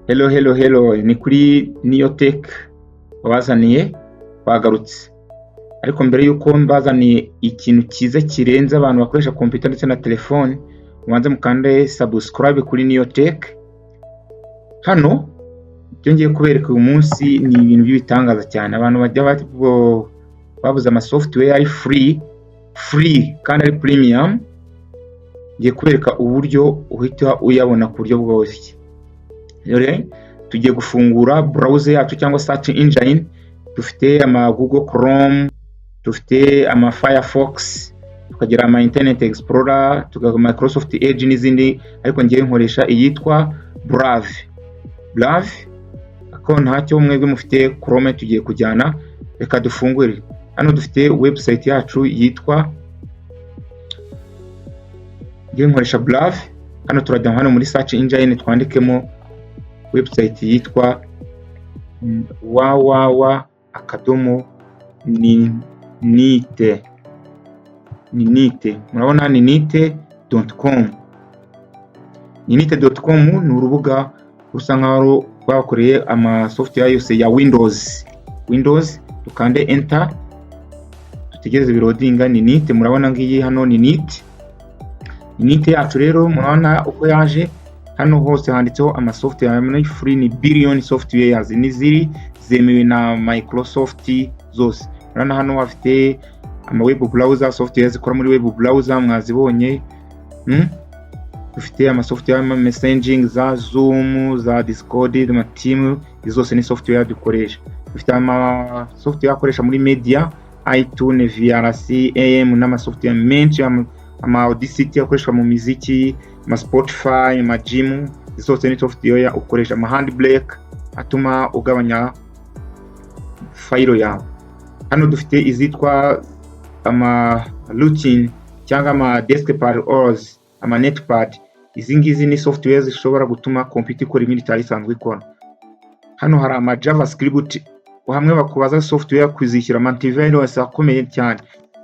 Hello, ni kuri NIYOTEC wabazaniye bagarutse. Ariko mbere yuko mbazaniye ikintu cyiza kirenze abantu bakoresha computer ndetse na telefone, mubanze mukande subscribe kuri NIYOTEC. Hano ibyo ngiye kubereka uyu munsi ni ibintu by'ibitangaza cyane. Abantu bajya babuze ama software ari free kandi ari premium. Ngiye kubereka uburyo uhita uyabona ku buryo bworoshye. Rero tugiye gufungura browser yacu cyangwa search engine. Dufite ama Google Chrome, dufite ama Firefox, tukagira ama Internet Explorer, tukagira Microsoft Edge n'izindi, ariko ngiye nkoresha iyitwa Brave. Ako ntacyo mwebwe mufite Chrome tugiye kujyana. Reka dufungure. Hano dufite website yacu yitwa, ngiye nkoresha Brave. Hano turajya hano muri search engine twandikemo website yitwa Ninite. Murabona ninite.com. Ninite.com ni urubuga rusa nkaho bakoreye ama software yose ya Windows. Tukande enter, tutegereze birodinga. Ninite murabona ngiyi hano Ninite yacu. Rero murabona uko yaje. Hano hose handitseho ama software muri free ni billion softwares niziri zemewe na Microsoft zose. Urana hano bafite ama web browser software zikora muri web browser mwazibonye. Dufite ama software ama messaging za Zoom, za Discord, ama Team, izose ni software dukoresha. Dufite ama software akoresha muri media, iTunes, VRC, AM n'ama software menshi, ama Audacity akoresha mu muziki, ama Spotify, ama Gym, izose ni software ukoresha. Ama Handbrake atuma ugabanya file yawe. Hano dufite izitwa ama routine cyangwa ama desktop OS, ama netpad. Izi ngizi ni software zishobora gutuma computer ikora ibindi itari isanzwe ikora. Hano hari ama JavaScript, hamwe bakubaza software kuzishyira ama antivirus akomeye cyane.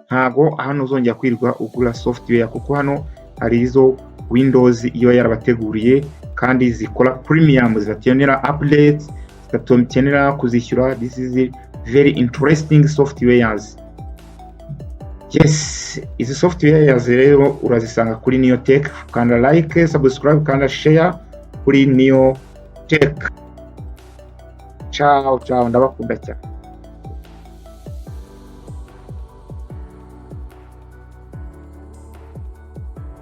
Ntago hano uzongera kwirwa ugura software, kuko hano hari izo Windows iyo yarabateguriye kandi zikora premium, zizakenera updates, zigakenera kuzishyura. This is very interesting softwares. Yes, izi softwares rero urazisanga kuri NIYOTEC. Kanda like, subscribe, kanda share kuri NIYOTEC. Ciao, ndabakunda cyane.